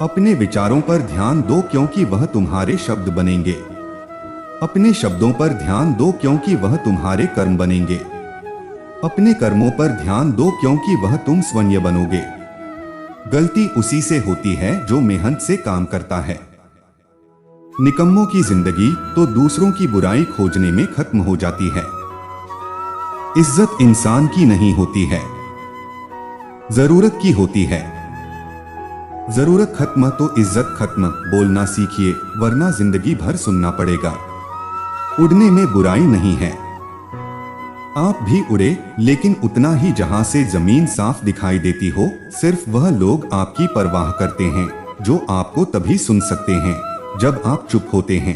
अपने विचारों पर ध्यान दो क्योंकि वह तुम्हारे शब्द बनेंगे। अपने शब्दों पर ध्यान दो क्योंकि वह तुम्हारे कर्म बनेंगे। अपने कर्मों पर ध्यान दो क्योंकि वह तुम स्वयं बनोगे। गलती उसी से होती है जो मेहनत से काम करता है। निकम्मों की जिंदगी तो दूसरों की बुराई खोजने में खत्म हो जाती है। इज्जत इंसान की नहीं होती है, जरूरत की होती है। जरूरत खत्म तो इज्जत खत्म। बोलना सीखिए वरना जिंदगी भर सुनना पड़ेगा। उड़ने में बुराई नहीं है। आप भी उड़े, लेकिन उतना ही जहां से जमीन साफ दिखाई देती हो। सिर्फ वह लोग आपकी परवाह करते हैं जो आपको तभी सुन सकते हैं जब आप चुप होते हैं।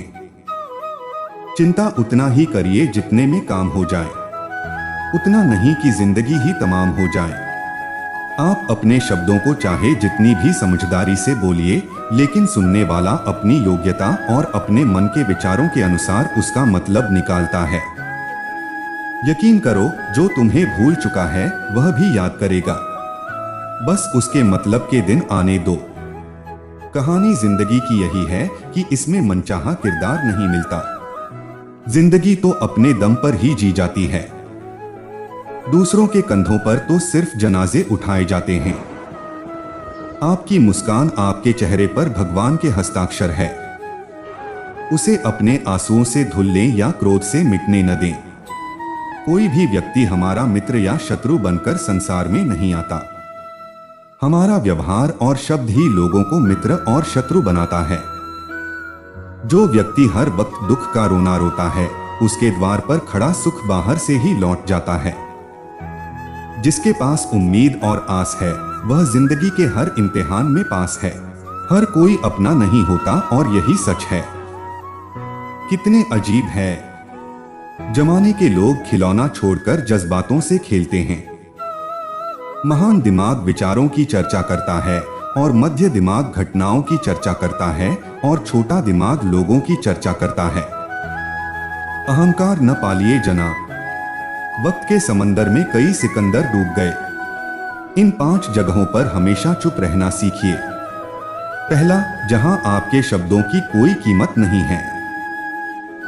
चिंता उतना ही करिए जितने में काम हो जाए, उतना नहीं कि जिंदगी ही तमाम हो जाए। आप अपने शब्दों को चाहे जितनी भी समझदारी से बोलिए, लेकिन सुनने वाला अपनी योग्यता और अपने मन के विचारों के अनुसार उसका मतलब निकालता है। यकीन करो, जो तुम्हें भूल चुका है वह भी याद करेगा। बस उसके मतलब के दिन आने दो। कहानी जिंदगी की यही है कि इसमें मनचाहा किरदार नहीं मिलता। जिंदगी तो अपने दम पर ही जी जाती है। दूसरों के कंधों पर तो सिर्फ जनाजे उठाए जाते हैं। आपकी मुस्कान आपके चेहरे पर भगवान के हस्ताक्षर है। उसे अपने आंसुओं से धुल लें या क्रोध से मिटने न दें। कोई भी व्यक्ति हमारा मित्र या शत्रु बनकर संसार में नहीं आता। हमारा व्यवहार और शब्द ही लोगों को मित्र और शत्रु बनाता है। जो व्यक्ति हर वक्त दुख का रोना रोता है, उसके द्वार पर खड़ा सुख बाहर से ही लौट जाता है। जिसके पास उम्मीद और आस है, वह जिंदगी के हर इम्तिहान में पास है। हर कोई अपना नहीं होता और यही सच है। कितने अजीब है, जमाने के लोग खिलौना छोड़कर जज्बातों से खेलते हैं। महान दिमाग विचारों की चर्चा करता है और मध्य दिमाग घटनाओं की चर्चा करता है और छोटा दिमाग लोगों की चर्चा करता है। अहंकार न पालिए जनाब। वक्त के समंदर में कई सिकंदर डूब गए। इन 5 जगहों पर हमेशा चुप रहना सीखिए। पहला, जहां आपके शब्दों की कोई कीमत नहीं है।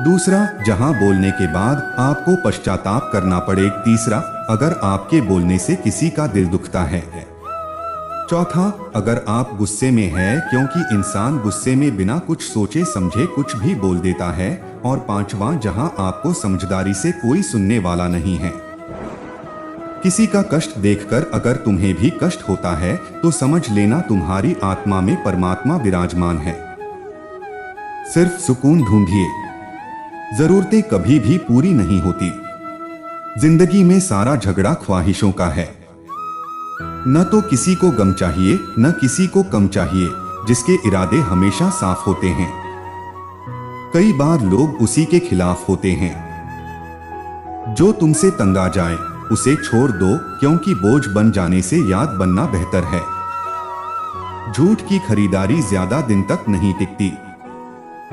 दूसरा, जहां बोलने के बाद आपको पश्चाताप करना पड़े। तीसरा, अगर आपके बोलने से किसी का दिल दुखता है। चौथा, अगर आप गुस्से में हैं, क्योंकि इंसान गुस्से में बिना कुछ सोचे समझे कुछ भी बोल देता है। और पांचवा, जहां आपको समझदारी से कोई सुनने वाला नहीं है। किसी का कष्ट देखकर अगर तुम्हें भी कष्ट होता है तो समझ लेना तुम्हारी आत्मा में परमात्मा विराजमान है। सिर्फ सुकून ढूंढिए। जरूरतें कभी भी पूरी नहीं होती। जिंदगी में सारा झगड़ा ख्वाहिशों का है। न तो किसी को गम चाहिए, न किसी को कम चाहिए। जिसके इरादे हमेशा साफ होते हैं। कई बार लोग उसी के खिलाफ होते हैं। जो तुमसे तंग आ जाए उसे छोड़ दो, क्योंकि बोझ बन जाने से याद बनना बेहतर है। झूठ की खरीदारी ज्यादा दिन तक नहीं टिकती।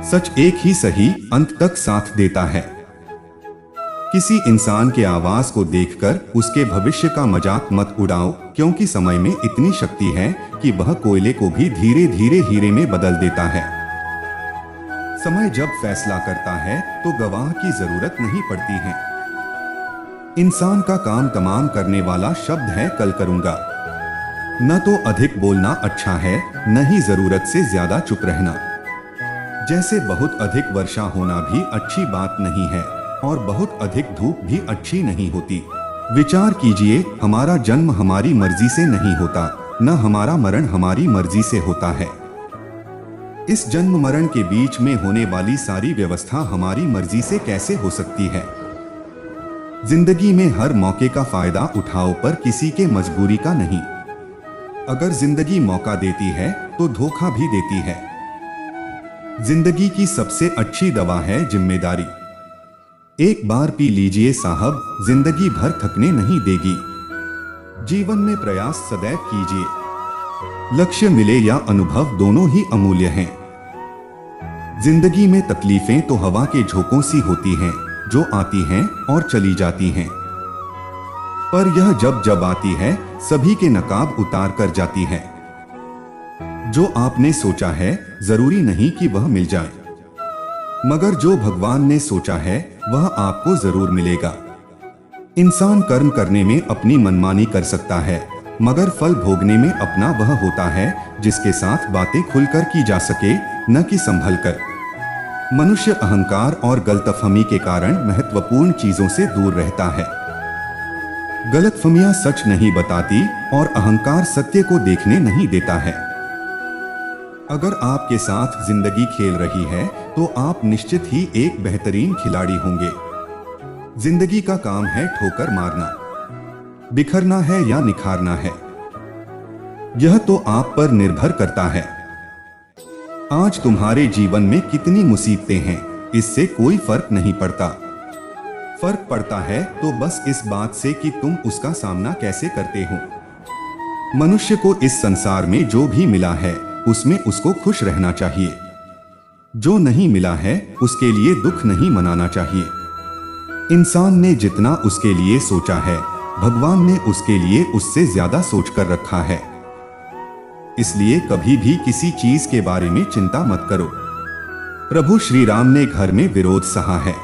सच एक ही सही अंत तक साथ देता है। किसी इंसान के आवाज को देखकर उसके भविष्य का मजाक मत उड़ाओ, क्योंकि समय में इतनी शक्ति है कि वह कोयले को भी धीरे धीरे हीरे में बदल देता है। समय जब फैसला करता है तो गवाह की जरूरत नहीं पड़ती है। इंसान का काम तमाम करने वाला शब्द है कल करूंगा। न तो अधिक बोलना अच्छा है, न ही जरूरत से ज्यादा चुप रहना। जैसे बहुत अधिक वर्षा होना भी अच्छी बात नहीं है और बहुत अधिक धूप भी अच्छी नहीं होती। विचार कीजिए, हमारा जन्म हमारी मर्जी से नहीं होता, न हमारा मरण हमारी मर्जी से होता है। इस जन्म मरण के बीच में होने वाली सारी व्यवस्था हमारी मर्जी से कैसे हो सकती है? जिंदगी में हर मौके का फायदा उठाओ, पर किसी के मजबूरी का नहीं। अगर जिंदगी मौका देती है तो धोखा भी देती है। जिंदगी की सबसे अच्छी दवा है जिम्मेदारी। एक बार पी लीजिए साहब, जिंदगी भर थकने नहीं देगी। जीवन में प्रयास सदैव कीजिए। लक्ष्य मिले या अनुभव, दोनों ही अमूल्य हैं। जिंदगी में तकलीफें तो हवा के झोंकों सी होती हैं, जो आती हैं और चली जाती हैं। पर यह जब जब आती है, सभी के नकाब उतार कर जाती है। जो आपने सोचा है जरूरी नहीं कि वह मिल जाए, मगर जो भगवान ने सोचा है वह आपको जरूर मिलेगा। इंसान कर्म करने में अपनी मनमानी कर सकता है, मगर फल भोगने में अपना वह होता है जिसके साथ बातें खुलकर की जा सके, न कि संभल कर। मनुष्य अहंकार और गलतफहमी के कारण महत्वपूर्ण चीजों से दूर रहता है। गलतफहमियां सच नहीं बताती और अहंकार सत्य को देखने नहीं देता है। अगर आपके साथ जिंदगी खेल रही है तो आप निश्चित ही एक बेहतरीन खिलाड़ी होंगे। जिंदगी का काम है ठोकर मारना, बिखरना है या निखारना है, यह तो आप पर निर्भर करता है। आज तुम्हारे जीवन में कितनी मुसीबतें हैं, इससे कोई फर्क नहीं पड़ता। फर्क पड़ता है तो बस इस बात से कि तुम उसका सामना कैसे करते हो। मनुष्य को इस संसार में जो भी मिला है उसमें उसको खुश रहना चाहिए। जो नहीं मिला है उसके लिए दुख नहीं मनाना चाहिए। इंसान ने जितना उसके लिए सोचा है, भगवान ने उसके लिए उससे ज्यादा सोच कर रखा है। इसलिए कभी भी किसी चीज के बारे में चिंता मत करो। प्रभु श्री राम ने घर में विरोध सहा है,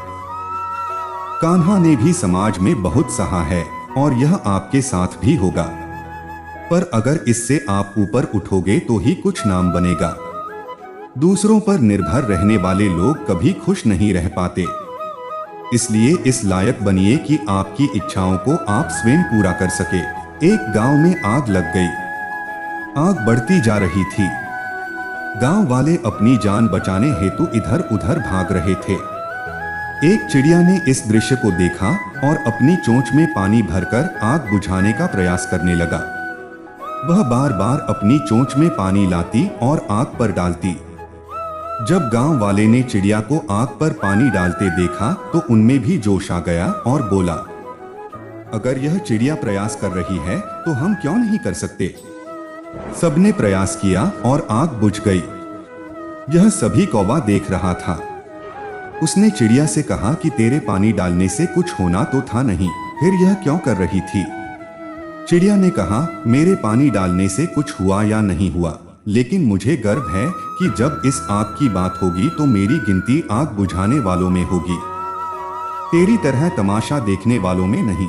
कान्हा ने भी समाज में बहुत सहा है और यह आपके साथ भी होगा। पर अगर इससे आप ऊपर उठोगे तो ही कुछ नाम बनेगा। दूसरों पर निर्भर रहने वाले लोग कभी खुश नहीं रह पाते। इसलिए इस लायक बनिए कि आपकी इच्छाओं को आप स्वयं पूरा कर सके। एक गांव में आग लग गई। आग बढ़ती जा रही थी। गांव वाले अपनी जान बचाने हेतु इधर उधर भाग रहे थे। एक चिड़िया ने इस दृश्य को देखा और अपनी चोंच में पानी भरकर आग बुझाने का प्रयास करने लगा। वह बार बार अपनी चोंच में पानी लाती और आग पर डालती। जब गांव वाले ने चिड़िया को आग पर पानी डालते देखा तो उनमें भी जोश आ गया और बोला, अगर यह चिड़िया प्रयास कर रही है तो हम क्यों नहीं कर सकते। सबने प्रयास किया और आग बुझ गई। यह सभी कौवा देख रहा था। उसने चिड़िया से कहा कि तेरे पानी डालने से कुछ होना तो था नहीं, फिर यह क्यों कर रही थी। चिड़िया ने कहा, मेरे पानी डालने से कुछ हुआ या नहीं हुआ, लेकिन मुझे गर्व है कि जब इस आग की बात होगी तो मेरी गिनती आग बुझाने वालों में होगी, तेरी तरह तमाशा देखने वालों में नहीं।